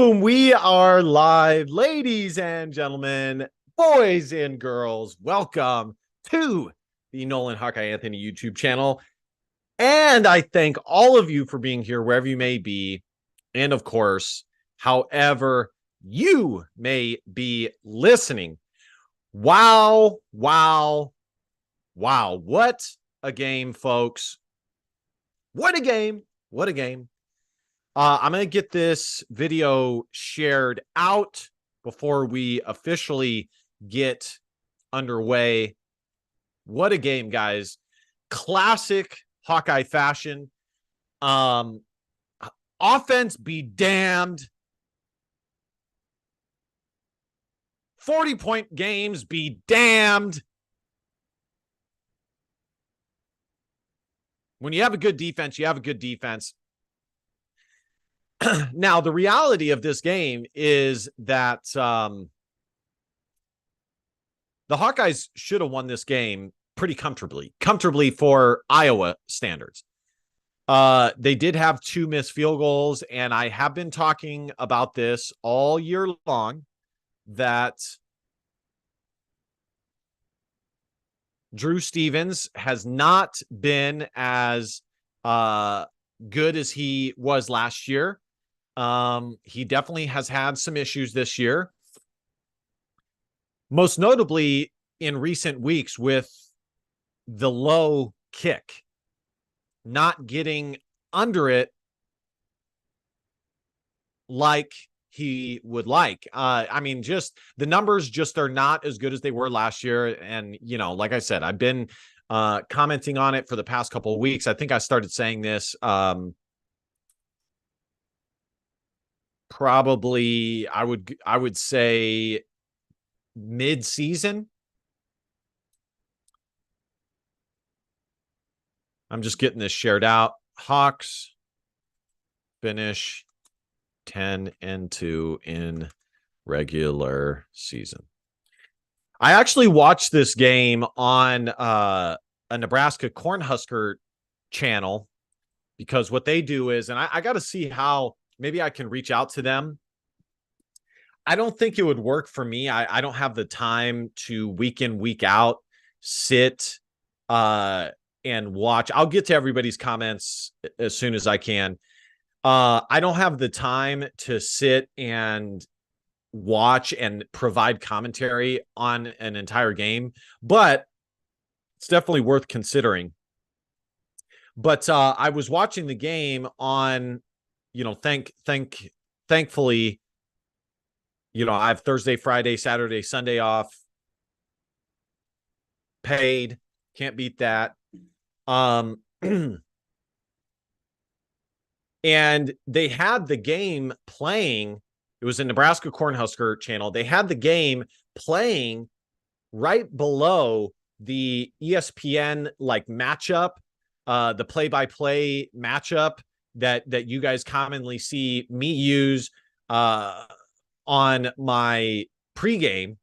Boom, we are live, ladies and gentlemen, boys and girls. Welcome to the Nolan Hawkeye Anthony YouTube channel. And I thank all of you for being here wherever you may be. And of course, however you may be listening. Wow, wow, wow. What a game, folks. What a game. What a game. I'm going to get this video shared out before we officially get underway. What a game, guys. Classic Hawkeye fashion. Offense be damned. 40-point games be damned. When you have a good defense, you have a good defense. Now, the reality of this game is that the Hawkeyes should have won this game pretty comfortably for Iowa standards. They did have 2 missed field goals, and I have been talking about this all year long, that Drew Stevens has not been as good as he was last year. He definitely has had some issues this year, most notably in recent weeks with the low kick, not getting under it like he would like. I mean, just the numbers just are not as good as they were last year. And, you know, like I said, I've been commenting on it for the past couple of weeks. I think I started saying this probably I would say mid-season. I'm just getting this shared out. Hawks finish 10-2 in regular season. I actually watched this game on a Nebraska Cornhusker channel, because what they do is, and I got to see how maybe I can reach out to them. I don't think it would work for me. I don't have the time to week in, week out sit and watch. I'll get to everybody's comments as soon as I can. I don't have the time to sit and watch and provide commentary on an entire game, but it's definitely worth considering. But I was watching the game on, you know, thankfully, you know, I have Thursday, Friday, Saturday, Sunday off. Paid. Can't beat that. And they had the game playing. It was a Nebraska Cornhusker channel. They had the game playing right below the ESPN like matchup, the play-by-play matchup that you guys commonly see me use on my pregame.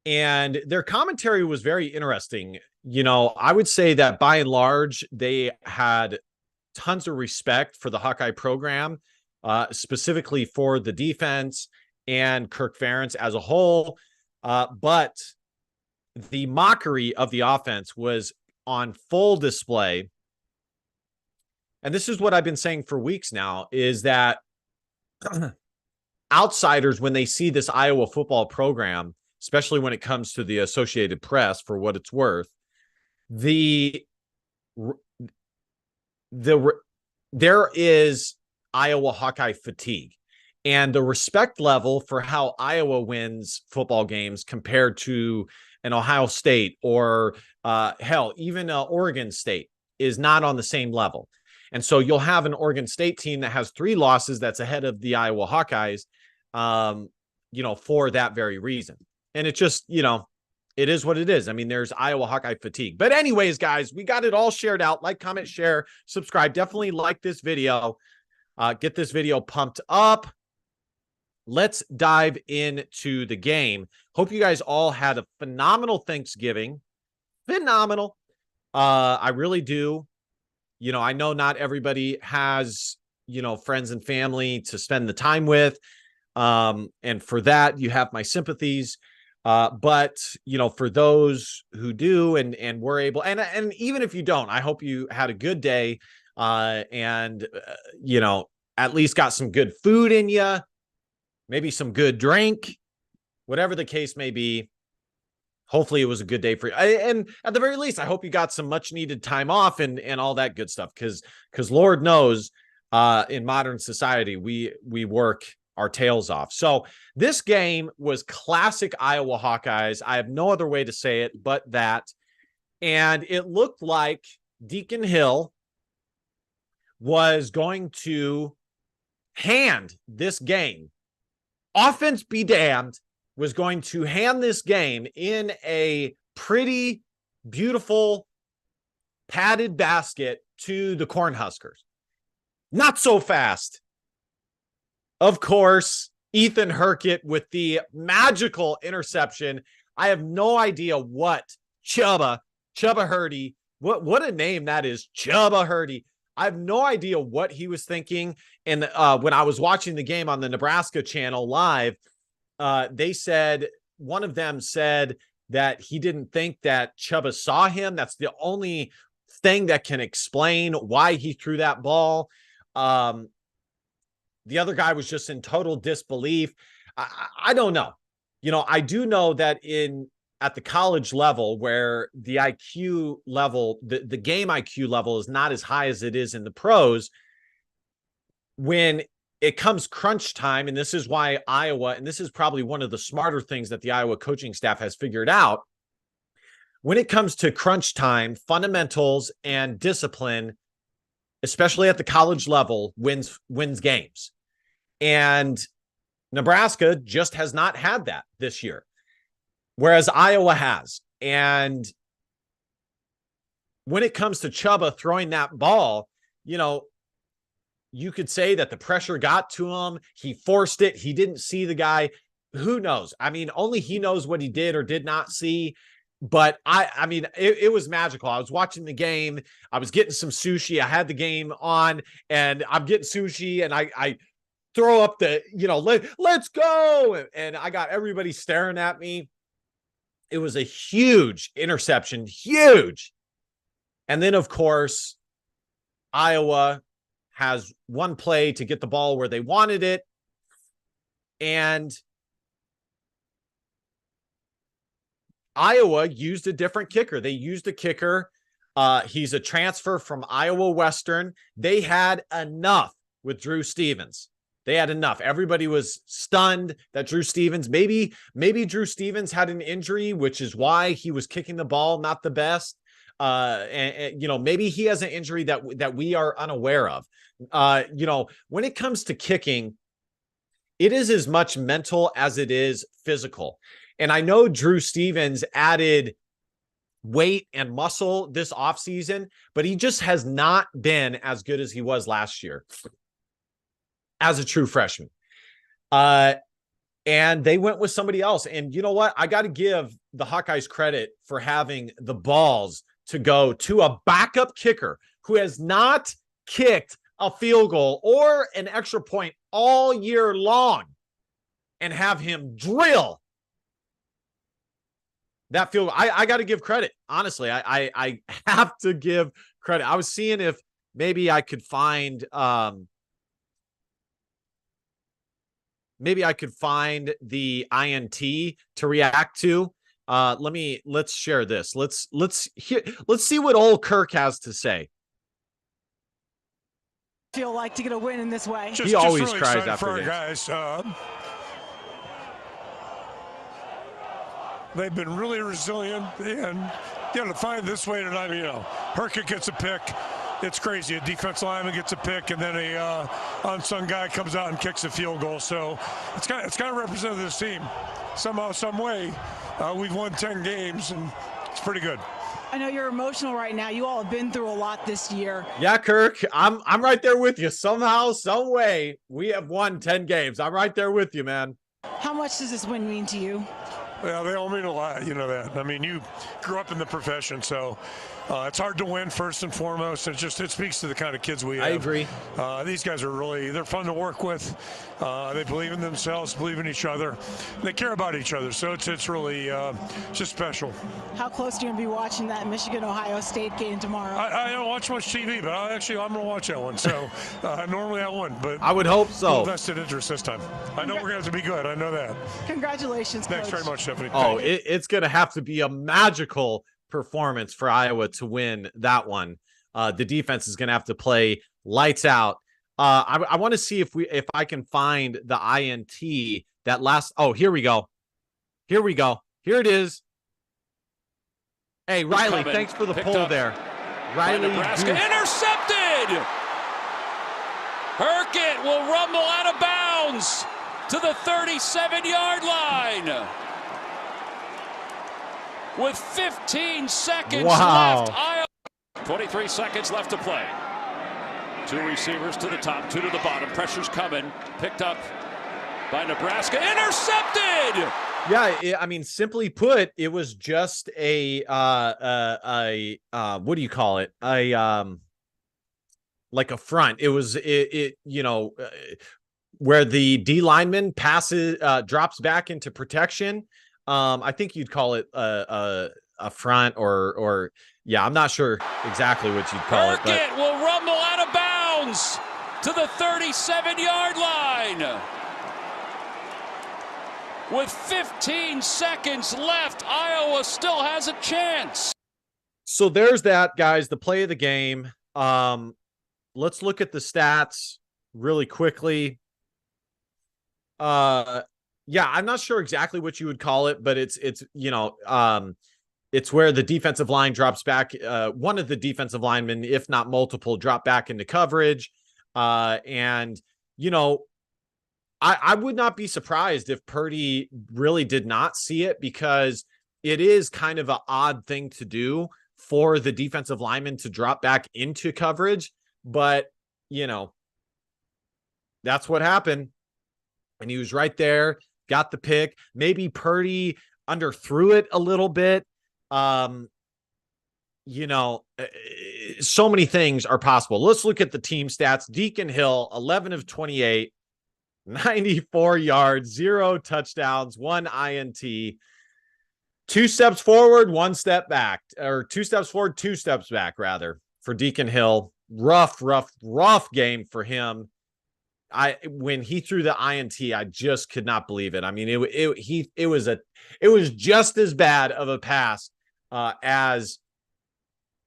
And their commentary was very interesting. You know, I would say that by and large, they had tons of respect for the Hawkeye program, specifically for the defense and Kirk Ferentz as a whole. But the mockery of the offense was on full display. And this is what I've been saying for weeks now, is that outsiders, when they see this Iowa football program, especially when it comes to the Associated Press, for what it's worth, there is Iowa Hawkeye fatigue, and the respect level for how Iowa wins football games compared to an Ohio State or hell, even Oregon State is not on the same level. And so you'll have an Oregon State team that has 3 losses that's ahead of the Iowa Hawkeyes, you know, for that very reason. And it just, you know, it is what it is. I mean, there's Iowa Hawkeye fatigue. But anyways, guys, we got it all shared out. Like, comment, share, subscribe. Definitely like this video. Get this video pumped up. Let's dive into the game. Hope you guys all had a phenomenal Thanksgiving. Phenomenal. I really do. You know, I know not everybody has friends and family to spend the time with. And for that, you have my sympathies. But for those who do and were able, and even if you don't, I hope you had a good day, and at least got some good food in you, maybe some good drink, whatever the case may be. Hopefully it was a good day for you. And at the very least, I hope you got some much needed time off and all that good stuff. Cause Lord knows, in modern society, we work our tails off. So this game was classic Iowa Hawkeyes. I have no other way to say it but that. And it looked like Deacon Hill was going to hand this game. Offense be damned, was going to hand this game in a pretty beautiful padded basket to the Cornhuskers. Not so fast. Of course, Ethan Herkett with the magical interception. I have no idea what Chubba Hurdy, what a name that is, Chubba Hurdy. I have no idea what he was thinking. And when I was watching the game on the Nebraska channel live, one of them said that he didn't think that Chubba saw him. That's the only thing that can explain why he threw that ball. The other guy was just in total disbelief. I don't know. I do know that at the college level, where the IQ level, the game IQ level is not as high as it is in the pros, when it comes crunch time, and this is why Iowa, and this is probably one of the smarter things that the Iowa coaching staff has figured out, when it comes to crunch time, fundamentals and discipline, especially at the college level, wins games. And Nebraska just has not had that this year, whereas Iowa has. And when it comes to Chubba throwing that ball, you could say that the pressure got to him. He forced it. He didn't see the guy. Who knows? I mean, only he knows what he did or did not see. But it was magical. I was watching the game. I was getting some sushi. I had the game on, and I'm getting sushi, and I throw up the, let's go. And I got everybody staring at me. It was a huge interception, huge. And then, of course, Iowa has one play to get the ball where they wanted it. And Iowa used a different kicker. They used a kicker. He's a transfer from Iowa Western. They had enough with Drew Stevens. They had enough. Everybody was stunned that Drew Stevens, maybe Drew Stevens had an injury, which is why he was kicking the ball not the best. Maybe he has an injury that we are unaware of. When it comes to kicking, it is as much mental as it is physical. And I know Drew Stevens added weight and muscle this offseason, but he just has not been as good as he was last year as a true freshman. And they went with somebody else. And you know what? I got to give the Hawkeyes credit for having the balls to go to a backup kicker who has not kicked a field goal or an extra point all year long and have him drill that field goal. I got to give credit. Honestly, I have to give credit. I was seeing if maybe I could find the INT to react to. Let's share this. Let's see what old Kirk has to say. Feel like to get a win in this way. He always really cries after games. Guys, they've been really resilient, and to find this way tonight, Herkett gets a pick. It's crazy. A defense lineman gets a pick, and then a unsung guy comes out and kicks a field goal. So it's kind of represented this team somehow, some way. We've won 10 games, and it's pretty good. I know you're emotional right now. You all have been through a lot this year. Yeah, Kirk, I'm right there with you. Somehow, some way, we have won 10 games. I'm right there with you, man. How much does this win mean to you? Well, they all mean a lot, you know that. I mean, you grew up in the profession, so It's hard to win first and foremost. It speaks to the kind of kids we have. I agree. These guys are they're fun to work with. They believe in themselves, believe in each other. They care about each other. So it's really just special. How close are you going to be watching that Michigan-Ohio State game tomorrow? I don't watch much TV, but I'm going to watch that one. So normally I wouldn't, but I would hope so. Vested interest this time. I know we're going to have to be good. I know that. Congratulations, Thanks Coach. very much, Stephanie. Oh, it's going to have to be a magical performance for Iowa to win that one. The defense is going to have to play lights out. I want to see if I can find the INT that last. Oh, here we go. Here it is. Hey, Riley, thanks for the pull there. Riley, Nebraska intercepted. Herkett will rumble out of bounds to the 37-yard line. With 15 seconds left. 23 seconds left to play. 2 receivers to the top, 2 to the bottom. Pressure's coming. Picked up by Nebraska. Intercepted! Yeah, I mean, simply put, it was just a what do you call it? Like a front. It was where the D lineman passes, drops back into protection. I think you'd call it a front or yeah, I'm not sure exactly what you'd call it. But will rumble out of bounds to the 37-yard line. With 15 seconds left, Iowa still has a chance. So there's that, guys, the play of the game. Let's look at the stats really quickly. Yeah, I'm not sure exactly what you would call it, but it's where the defensive line drops back. One of the defensive linemen, if not multiple, drop back into coverage. And I would not be surprised if Purdy really did not see it, because it is kind of an odd thing to do for the defensive lineman to drop back into coverage. But, that's what happened. And he was right there, got the pick. Maybe Purdy underthrew it a little bit. So many things are possible. Let's look at the team stats. Deacon Hill, 11 of 28. 94 yards, 0 touchdowns, 1 INT, 2 steps forward, 1 step back, or 2 steps forward, 2 steps back, rather, for Deacon Hill. Rough game for him. When he threw the INT, I just could not believe it. I mean, it was just as bad of a pass as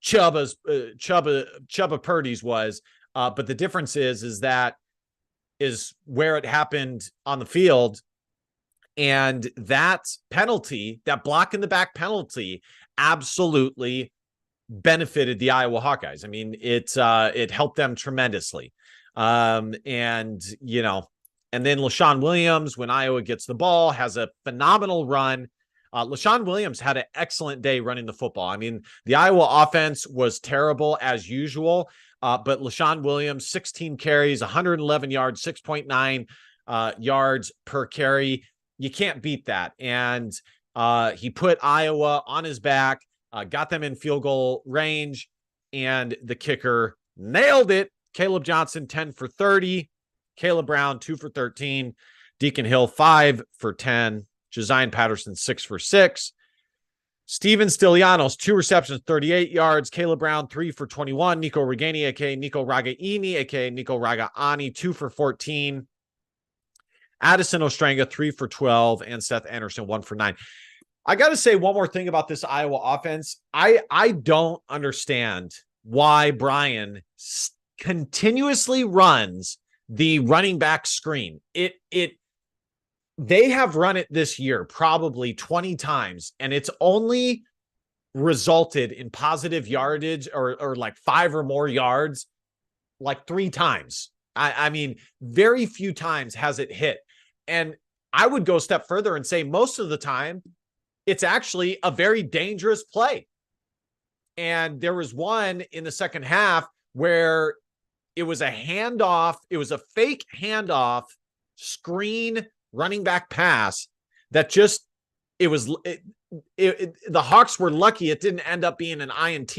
Chubba Purdy's was. But the difference is that is where it happened on the field. And that penalty, that block in the back penalty, absolutely benefited the Iowa Hawkeyes. I mean, it helped them tremendously. And then LaShawn Williams, when Iowa gets the ball, has a phenomenal run. LaShawn Williams had an excellent day running the football. I mean, the Iowa offense was terrible as usual. But LaShawn Williams, 16 carries, 111 yards, 6.9 yards per carry. You can't beat that. And he put Iowa on his back, got them in field goal range, and the kicker nailed it. Caleb Johnson, 10 for 30. Caleb Brown, 2 for 13. Deacon Hill, 5 for 10. Josiah Patterson, 6 for 6. Steven Stilianos, 2 receptions, 38 yards. Caleb Brown, 3 for 21. Nico Regani, a.k.a. Nico Ragaini, a.k.a. Nico Ragaani, 2 for 14. Addison Ostrenga, 3 for 12. And Seth Anderson, 1 for 9. I got to say one more thing about this Iowa offense. I don't understand why Brian continuously runs the running back screen. They have run it this year probably 20 times, and it's only resulted in positive yardage or like 5 or more yards like 3 times. I mean, very few times has it hit. And I would go a step further and say most of the time, it's actually a very dangerous play. And there was one in the second half where it was a handoff. It was a fake handoff screen running back pass that the Hawks were lucky it didn't end up being an INT.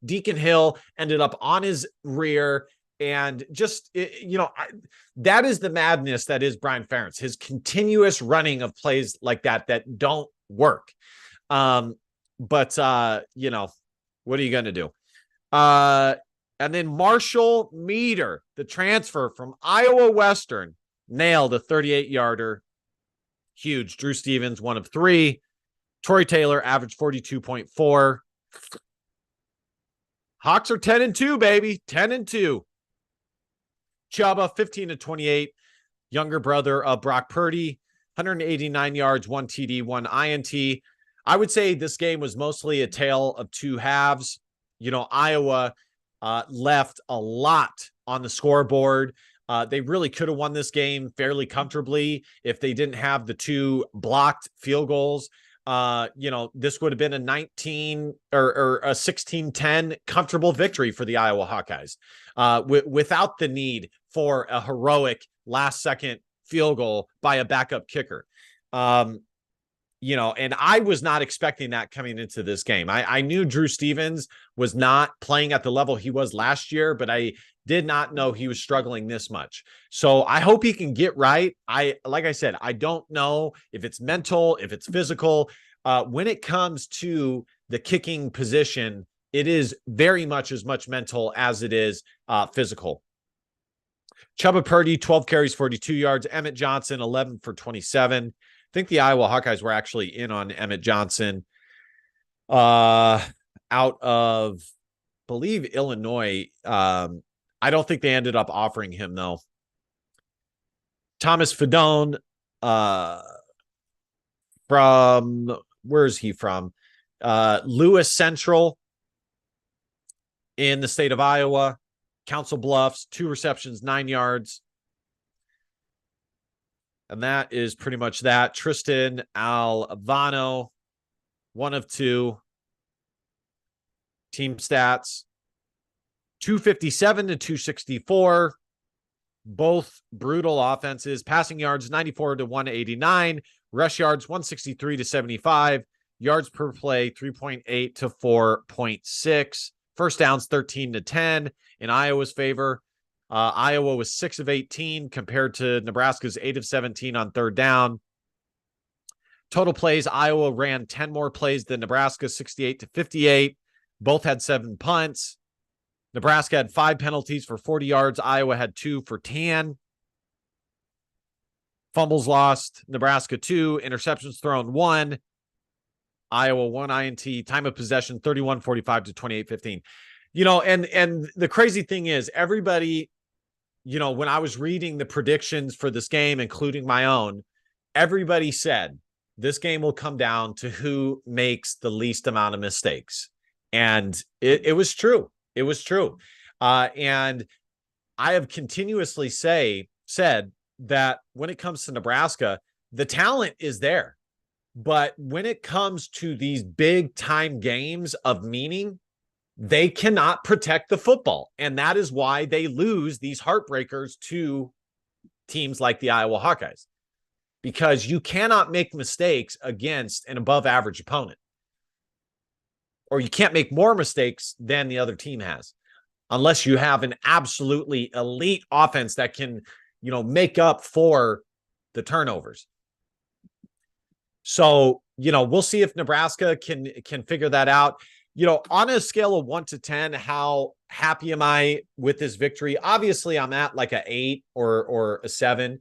Deacon Hill ended up on his rear, and just, that is the madness that is Brian Ferentz, his continuous running of plays like that don't work. But what are you going to do? And then Marshall Meter, the transfer from Iowa Western, nailed a 38-yarder. Huge. Drew Stevens, 1 of 3. Troy Taylor averaged 42.4. Hawks are 10-2, baby. 10-2. Chuba, 15-28. Younger brother of Brock Purdy, 189 yards, 1 TD, 1 INT. I would say this game was mostly a tale of two halves. Iowa left a lot on the scoreboard. They really could have won this game fairly comfortably if they didn't have the 2 blocked field goals. This would have been a 19 or a 16-10 comfortable victory for the Iowa Hawkeyes, without the need for a heroic last-second field goal by a backup kicker. And I was not expecting that coming into this game. I knew Drew Stevens was not playing at the level he was last year, but I did not know he was struggling this much. So I hope he can get right. Like I said, I don't know if it's mental, if it's physical. When it comes to the kicking position, it is very much as much mental as it is physical. Chuba Purdy, 12 carries, 42 yards. Emmett Johnson, 11 for 27. I think the Iowa Hawkeyes were actually in on Emmett Johnson out of, I believe, Illinois. I don't think they ended up offering him, though. Thomas Fedone, from, where is he from? Lewis Central in the state of Iowa. Council Bluffs, 2 receptions, 9 yards. And that is pretty much that. Tristan Alvano, 1 of 2. Team stats, 257 to 264. Both brutal offenses. Passing yards, 94 to 189. Rush yards, 163 to 75. Yards per play, 3.8 to 4.6. First downs, 13 to 10 in Iowa's favor. Iowa was 6 of 18 compared to Nebraska's 8 of 17 on third down. Total plays, Iowa ran 10 more plays than Nebraska, 68 to 58. Both had 7 punts. Nebraska had 5 penalties for 40 yards. Iowa had 2 for 10. Fumbles lost, Nebraska 2. Interceptions thrown 1. Iowa 1 INT. Time of possession 31-45 to 28-15. And the crazy thing is, everybody, when I was reading the predictions for this game, including my own, everybody said this game will come down to who makes the least amount of mistakes. And it was true. It was true. And I have continuously said that when it comes to Nebraska, the talent is there. But when it comes to these big time games of meaning, they cannot protect the football. And that is why they lose these heartbreakers to teams like the Iowa Hawkeyes, because you cannot make mistakes against an above average opponent, or you can't make more mistakes than the other team has, unless you have an absolutely elite offense that can, make up for the turnovers. So, we'll see if Nebraska can figure that out. On a scale of 1 to 10, how happy am I with this victory? Obviously, I'm at like a 8 or a 7,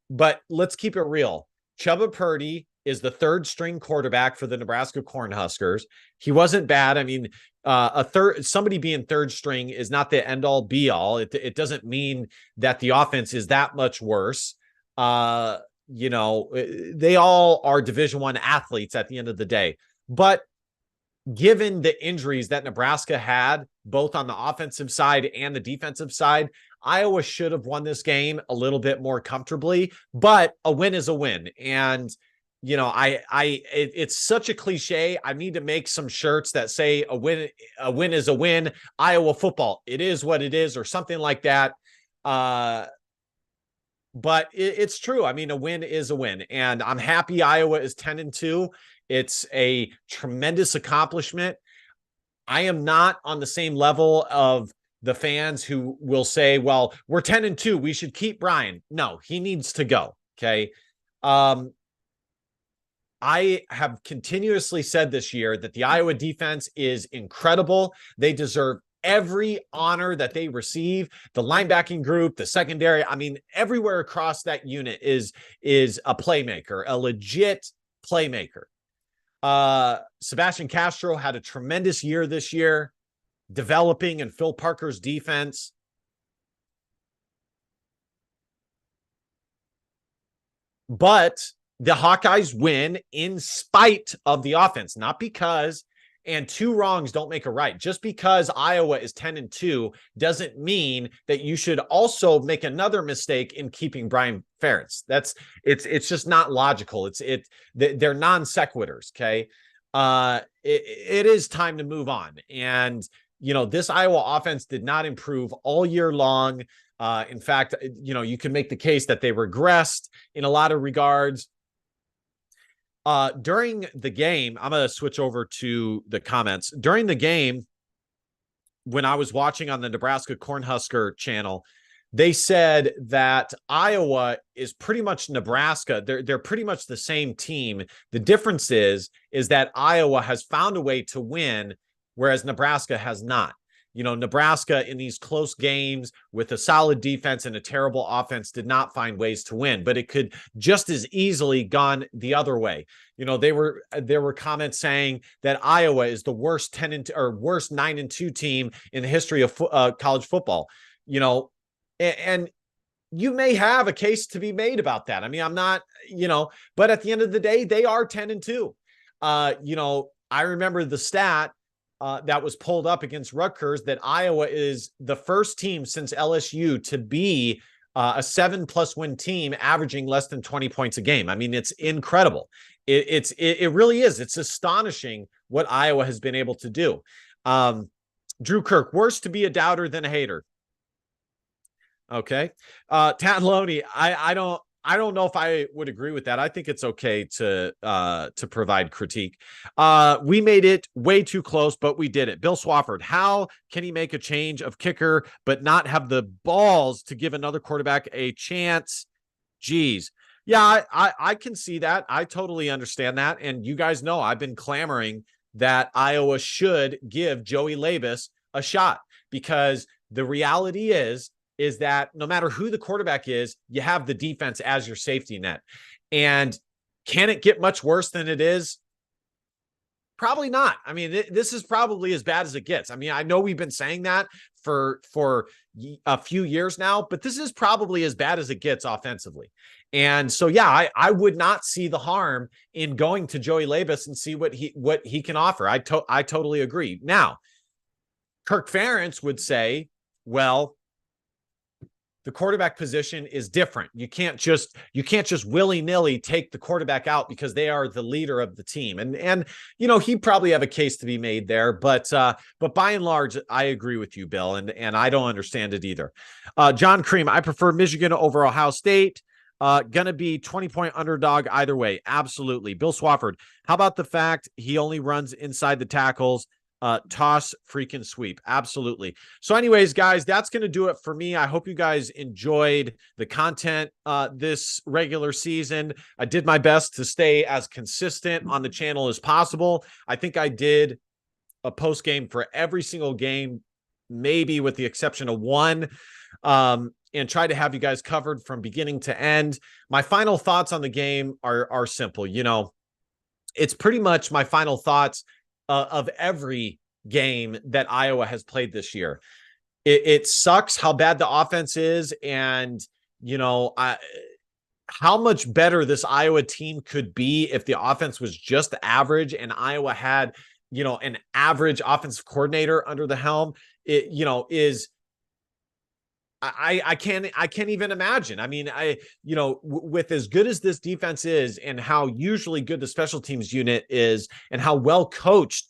but let's keep it real. Chuba Purdy is the 3rd string quarterback for the Nebraska Cornhuskers. He wasn't bad. I mean, somebody being 3rd string is not the end all be all. It doesn't mean that the offense is that much worse. They all are Division I athletes at the end of the day. But given the injuries that Nebraska had, both on the offensive side and the defensive side, Iowa should have won this game a little bit more comfortably, but a win is a win. And, it's such a cliche. I need to make some shirts that say a win is a win. Iowa football, it is what it is, or something like that. but it's true. I mean, a win is a win, and I'm happy Iowa is 10-2. It's a tremendous accomplishment. I am not on the same level of the fans who will say, well, we're 10-2. We should keep Brian. No, he needs to go. Okay. I have continuously said this year that the Iowa defense is incredible. They deserve every honor that they receive. The linebacking group, the secondary, I mean, everywhere across that unit is a playmaker, a legit playmaker. Sebastian Castro had a tremendous year this year, developing in Phil Parker's defense. But the Hawkeyes win in spite of the offense, not because, and two wrongs don't make a right. Just because Iowa is 10-2 doesn't mean that you should also make another mistake in keeping Brian Ferentz. It's just not logical. They're non sequiturs. Okay. It is time to move on. And, this Iowa offense did not improve all year long. In fact, you can make the case that they regressed in a lot of regards. During the game, I'm going to switch over to the comments. During the game, when I was watching on the Nebraska Cornhusker channel, they said that Iowa is pretty much Nebraska. They're pretty much the same team. The difference is that Iowa has found a way to win, whereas Nebraska has not. Nebraska in these close games with a solid defense and a terrible offense did not find ways to win, but it could just as easily gone the other way. There were comments saying that Iowa is the worst 10-2 or worst 9-2 team in the history of college football. And you may have a case to be made about that. I mean, I'm not, but at the end of the day, they are 10-2. I remember the stat that was pulled up against Rutgers that Iowa is the first team since LSU to be a 7+ win team, averaging less than 20 points a game. I mean, it's incredible. It really is. It's astonishing what Iowa has been able to do. Drew Kirk, worse to be a doubter than a hater. Okay. Tatloni, I don't know if I would agree with that. I think it's okay to provide critique. We made it way too close, but we did it. Bill Swafford, how can he make a change of kicker but not have the balls to give another quarterback a chance? Geez. Yeah, I can see that. I totally understand that. And you guys know I've been clamoring that Iowa should give Joey Labus a shot, because the reality is that no matter who the quarterback is, you have the defense as your safety net. And can it get much worse than it is? Probably not. I mean, this is probably as bad as it gets. I mean, I know we've been saying that for a few years now, but this is probably as bad as it gets offensively. And so, yeah, I would not see the harm in going to Joey Labus and see what he can offer. I totally agree. Now, Kirk Ferentz would say, well, the quarterback position is different. You can't just willy-nilly take the quarterback out because they are the leader of the team. And he'd probably have a case to be made there, but by and large, I agree with you, Bill, and I don't understand it either. John Cream, I prefer Michigan over Ohio State. Gonna be 20-point underdog either way. Absolutely. Bill Swafford, how about the fact he only runs inside the tackles? Toss, freaking sweep. Absolutely. So anyways, guys, that's going to do it for me. I hope you guys enjoyed the content this regular season. I did my best to stay as consistent on the channel as possible. I think I did a post game for every single game, maybe with the exception of one, and try to have you guys covered from beginning to end. My final thoughts on the game are simple. It's pretty much my final thoughts of every game that Iowa has played this year. It sucks how bad the offense is, and how much better this Iowa team could be if the offense was just average and Iowa had an average offensive coordinator under the helm. I can't even imagine. I mean, with as good as this defense is and how usually good the special teams unit is and how well coached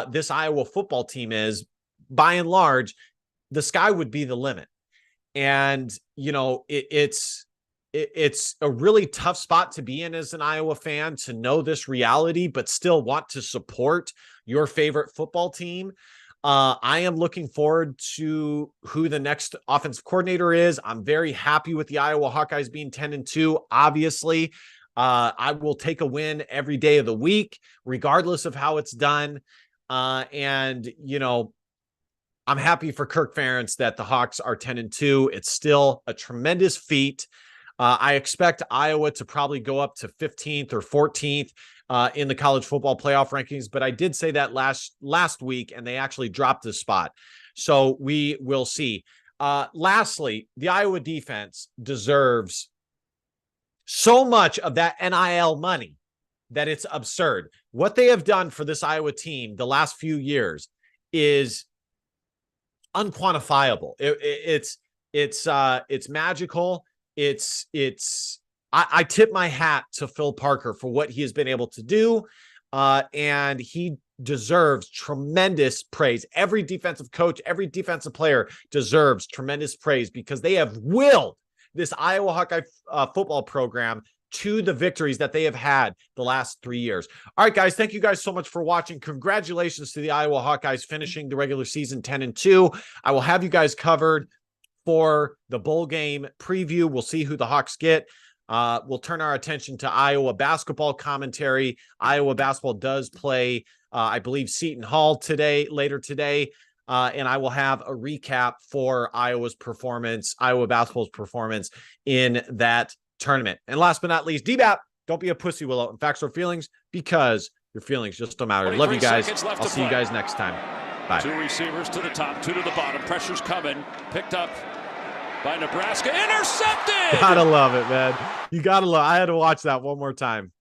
this Iowa football team is, by and large, the sky would be the limit. And, it's it's a really tough spot to be in as an Iowa fan, to know this reality, but still want to support your favorite football team. I am looking forward to who the next offensive coordinator is. I'm very happy with the Iowa Hawkeyes being 10-2. Obviously, I will take a win every day of the week, regardless of how it's done. And, you know, I'm happy for Kirk Ferentz that the Hawks are 10-2. It's still a tremendous feat. I expect Iowa to probably go up to 15th or 14th in the college football playoff rankings, but I did say that last week, and they actually dropped the spot. So we will see. Lastly, the Iowa defense deserves so much of that NIL money that it's absurd. What they have done for this Iowa team the last few years is unquantifiable. It's magical. I tip my hat to Phil Parker for what he has been able to do, and he deserves tremendous praise. Every defensive coach, every defensive player deserves tremendous praise because they have willed this Iowa Hawkeye football program to the victories that they have had the last 3 years. All right, guys, thank you guys so much for watching. Congratulations to the Iowa Hawkeyes finishing the regular season 10-2. I will have you guys covered for the bowl game preview. We'll see who the Hawks get. We'll turn our attention to Iowa basketball commentary. Iowa basketball does play, I believe, Seton Hall later today. And I will have a recap for Iowa basketball's performance in that tournament. And last but not least, DBAP, don't be a pussy, Willow. In facts or feelings, because your feelings just don't matter. Love you guys. I'll see you guys next time. Bye. 2 receivers to the top, 2 to the bottom. Pressure's coming. Picked up by Nebraska. Intercepted! Gotta love it, man. You gotta love it. I had to watch that one more time.